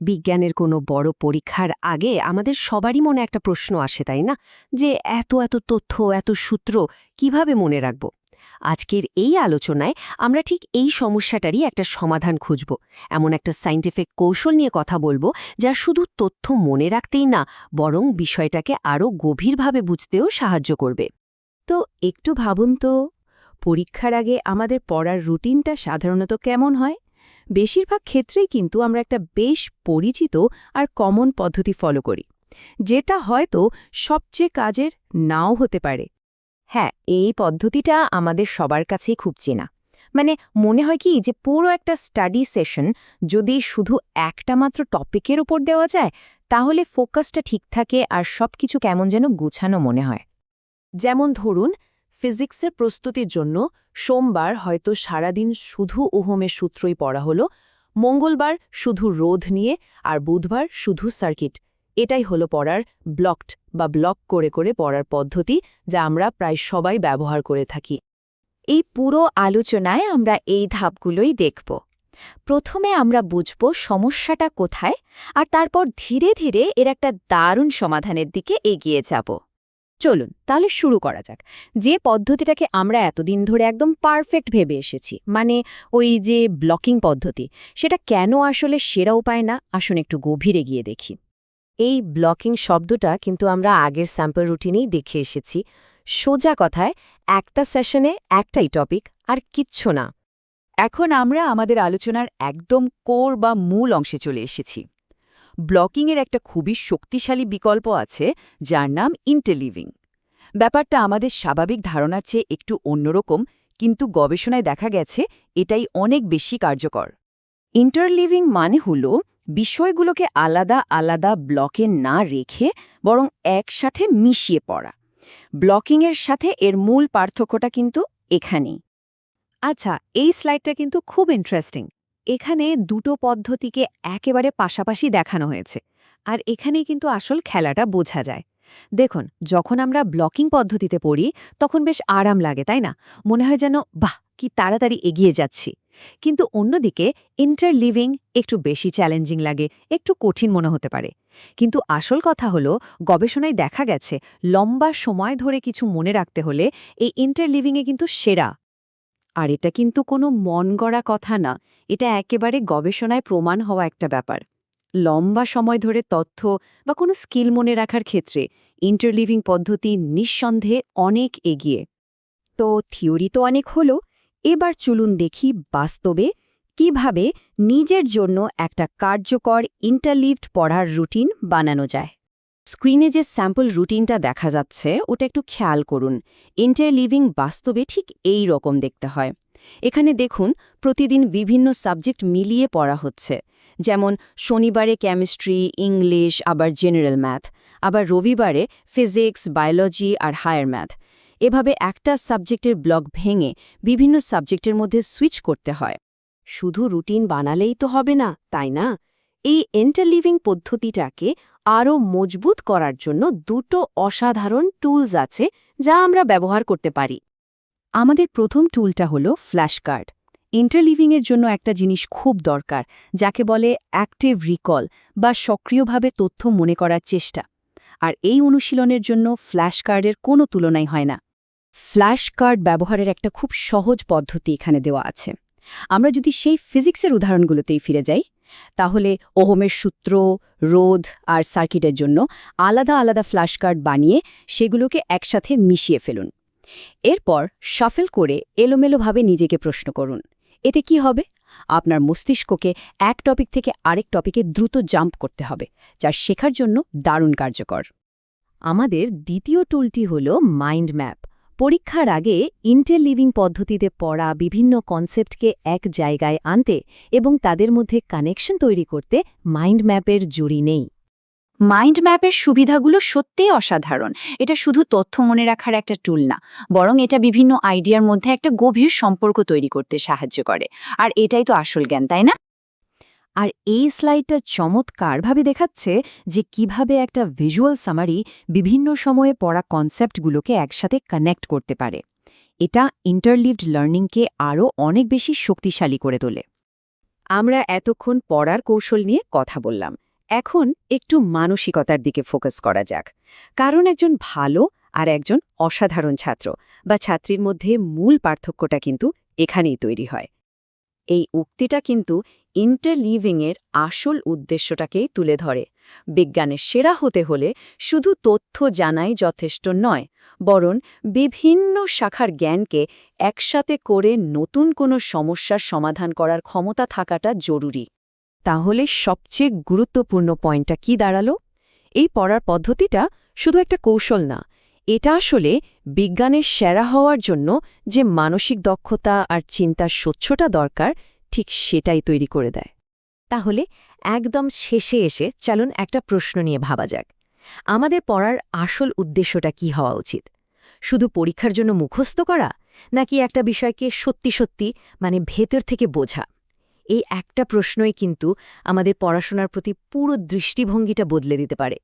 বিজ্ঞানের কোনো বড় পরীক্ষার আগে আমাদের সবারই মনে একটা প্রশ্ন আসে, তাই না? যে এত এত তথ্য, এত সূত্র কিভাবে মনে রাখব? আজকের এই আলোচনায় আমরা ঠিক এই সমস্যাটারই একটা সমাধান খুঁজব। এমন একটা সায়েন্টিফিক কৌশল নিয়ে কথা বলবো, যা শুধু তথ্য মনে রাখতেই না, বরং বিষয়টাকে আরও গভীরভাবে বুঝতেও সাহায্য করবে। তো একটু ভাবুন তো, পরীক্ষার আগে আমাদের পড়ার রুটিনটা সাধারণত কেমন হয়? বেশিরভাগ ক্ষেত্রেই কিন্তু আমরা একটা বেশ পরিচিত আর কমন পদ্ধতি ফলো করি, যেটা হয়তো সবচেয়ে কাজের নাও হতে পারে। হ্যাঁ, এই পদ্ধতিটা আমাদের সবার কাছেই খুব চেনা। মানে মনে হয় কি যে পুরো একটা স্টাডি সেশন যদি শুধু একটা মাত্র টপিকের উপর দেওয়া যায়, তাহলে ফোকাসটা ঠিক থাকে আর সবকিছু কেমন যেন গুছানো মনে হয়। যেমন ধরুন, ফিজিক্সের প্রস্তুতির জন্য সোমবার হয়তো সারাদিন শুধু ওহমের সূত্রই পড়া হলো, মঙ্গলবার শুধু রোধ নিয়ে, আর বুধবার শুধু সার্কিট। এটাই হলো পড়ার ব্লক করে করে পড়ার পদ্ধতি, যা আমরা প্রায় সবাই ব্যবহার করে থাকি। এই পুরো আলোচনায় আমরা এই ধাপগুলোই দেখব। প্রথমে আমরা বুঝব সমস্যাটা কোথায়, আর তারপর ধীরে ধীরে এর একটা দারুণ সমাধানের দিকে এগিয়ে যাব। চলুন তাহলে শুরু করা যাক। যে পদ্ধতিটাকে আমরা এতদিন ধরে একদম পারফেক্ট ভেবে এসেছি, মানে ওই যে ব্লকিং পদ্ধতি, সেটা কেন আসলে সেরা উপায় না? আসুন একটু গভীরে গিয়ে দেখি। এই ব্লকিং শব্দটা কিন্তু আমরা আগের স্যাম্পল রুটিনেই দেখে এসেছি। সোজা কথায় একটা সেশনে একটাই টপিক, আর কিচ্ছু না। এখন আমরা আমাদের আলোচনার একদম কোর বা মূল অংশে চলে এসেছি। ব্লকিংয়ের একটা খুবই শক্তিশালী বিকল্প আছে, যার নাম ইন্টারলিভিং। ব্যাপারটা আমাদের স্বাভাবিক ধারণার চেয়ে একটু অন্যরকম, কিন্তু গবেষণায় দেখা গেছে এটাই অনেক বেশি কার্যকর। ইন্টারলিভিং মানে হলো বিষয়গুলোকে আলাদা আলাদা ব্লকে না রেখে বরং একসাথে মিশিয়ে পড়া। ব্লকিংয়ের সাথে এর মূল পার্থক্যটা কিন্তু এখানেই। আচ্ছা, এই স্লাইডটা কিন্তু খুব ইন্টারেস্টিং। এখানে দুটো পদ্ধতিকে একেবারে পাশাপাশি দেখানো হয়েছে, আর এখানেই কিন্তু আসল খেলাটা বোঝা যায়। দেখুন, যখন আমরা ব্লকিং পদ্ধতিতে পড়ি তখন বেশ আরাম লাগে, তাই না? মনে হয় যেন বাহ, কি তাড়াতাড়ি এগিয়ে যাচ্ছি। কিন্তু অন্যদিকে ইন্টারলিভিং একটু বেশি চ্যালেঞ্জিং লাগে, একটু কঠিন মনে হতে পারে। কিন্তু আসল কথা হলো, গবেষণায় দেখা গেছে লম্বা সময় ধরে কিছু মনে রাখতে হলে এই ইন্টারলিভিংয়ে কিন্তু সেরা। আর এটা কিন্তু কোনো মন গড়া কথা না, এটা একেবারে গবেষণায় প্রমাণ হওয়া একটা ব্যাপার। লম্বা সময় ধরে তথ্য বা কোনো স্কিল মনে রাখার ক্ষেত্রে ইন্টারলিভিং পদ্ধতি নিঃসন্দেহে অনেক এগিয়ে। তো থিওরি তো অনেক হলো, এবার চলুন দেখি বাস্তবে কিভাবে নিজের জন্য একটা কার্যকর ইন্টারলিভড পড়ার রুটিন বানানো যায়। স্ক্রিনে যে স্যাম্পল রুটিনটা দেখা যাচ্ছে ওটা একটু খেয়াল করুন। ইন্টারলিভিং বাস্তবে ঠিক এই রকম দেখতে হয়। এখানে দেখুন, প্রতিদিন বিভিন্ন সাবজেক্ট মিলিয়ে পড়া হচ্ছে। যেমন শনিবারে কেমিস্ট্রি, ইংলিশ, আবার জেনারেল ম্যাথ, আবার রবিবারে ফিজিক্স, বায়োলজি আর হায়ার ম্যাথ। এভাবে একটা সাবজেক্টের ব্লক ভেঙে বিভিন্ন সাবজেক্টের মধ্যে সুইচ করতে হয়। শুধু রুটিন বানালেই তো হবে না, তাই না? এই ইন্টারলিভিং পদ্ধতিটাকে আরও মজবুত করার জন্য দুটো অসাধারণ টুলস আছে, যা আমরা ব্যবহার করতে পারি। আমাদের প্রথম টুলটা হলো ফ্ল্যাশ কার্ড। ইন্টারলিভিংয়ের জন্য একটা জিনিস খুব দরকার, যাকে বলে অ্যাক্টিভ রিকল বা সক্রিয়ভাবে তথ্য মনে করার চেষ্টা। আর এই অনুশীলনের জন্য ফ্ল্যাশ কার্ডের কোনো তুলনাই হয় না। ফ্ল্যাশ কার্ড ব্যবহারের একটা খুব সহজ পদ্ধতি এখানে দেওয়া আছে। আমরা যদি সেই ফিজিক্সের উদাহরণগুলোতেই ফিরে যাই, তাহলে ওহমের সূত্র, রোধ আর সার্কিটের জন্য আলাদা আলাদা ফ্ল্যাশ কার্ড বানিয়ে সেগুলোকে একসাথে মিশিয়ে ফেলুন। এরপর শাফেল করে এলোমেলোভাবে নিজেকে প্রশ্ন করুন। এতে কি হবে? আপনার মস্তিষ্ককে এক টপিক থেকে আরেক টপিকে দ্রুত জাম্প করতে হবে, যা শেখার জন্য দারুণ কার্যকর। আমাদের দ্বিতীয় টুলটি হল মাইন্ড ম্যাপ। পরীক্ষার আগে ইন্টারলিভিং পদ্ধতিতে পড়া বিভিন্ন কনসেপ্টকে এক জায়গায় আনতে এবং তাদের মধ্যে কানেকশন তৈরি করতে মাইন্ড ম্যাপের জুড়ি নেই। মাইন্ড ম্যাপের সুবিধাগুলো সত্যিই অসাধারণ। এটা শুধু তথ্য মনে রাখার একটা টুল না, বরং এটা বিভিন্ন আইডিয়ার মধ্যে একটা গভীর সম্পর্ক তৈরি করতে সাহায্য করে। আর এটাই তো আসল জ্ঞান, তাই না? আর এই স্লাইডটা চমৎকারভাবে দেখাচ্ছে যে কিভাবে একটা ভিজুয়াল সামারি বিভিন্ন সময়ে পড়া কনসেপ্টগুলোকে একসাথে কানেক্ট করতে পারে। এটা ইন্টারলিভড লার্নিংকে আরও অনেক বেশি শক্তিশালী করে তোলে। আমরা এতক্ষণ পড়ার কৌশল নিয়ে কথা বললাম। এখন একটু মানসিকতার দিকে ফোকাস করা যাক। কারণ একজন ভালো আর একজন অসাধারণ ছাত্র বা ছাত্রীর মধ্যে মূল পার্থক্যটা কিন্তু এখানেই তৈরি হয়। এই উক্তিটা কিন্তু ইন্টারলিভিংয়ের আসল উদ্দেশ্যটাকেই তুলে ধরে। বিজ্ঞানের সেরা হতে হলে শুধু তথ্য জানাই যথেষ্ট নয়, বরং বিভিন্ন শাখার জ্ঞানকে একসাথে করে নতুন কোনো সমস্যার সমাধান করার ক্ষমতা থাকাটা জরুরি। তাহলে সবচেয়ে গুরুত্বপূর্ণ পয়েন্টটা কি দাঁড়ালো? এই পড়ার পদ্ধতিটা শুধু একটা কৌশল না, এটা আসলে বিজ্ঞানের সেরা হওয়ার জন্য যে মানসিক দক্ষতা আর চিন্তার স্বচ্ছতা দরকার, ঠিক সেটাই তৈরি করে দেয়। তাহলে একদম শেষে এসে চলুন একটা প্রশ্ন নিয়ে ভাবা যাক। আমাদের পড়ার আসল উদ্দেশ্যটা কি হওয়া উচিত? শুধু পরীক্ষার জন্য মুখস্থ করা, নাকি একটা বিষয়কে সত্যি সত্যি ভেতর থেকে বোঝা? এই একটা প্রশ্নই কিন্তু আমাদের পড়াশোনার প্রতি পুরো দৃষ্টিভঙ্গিটা বদলে দিতে পারে।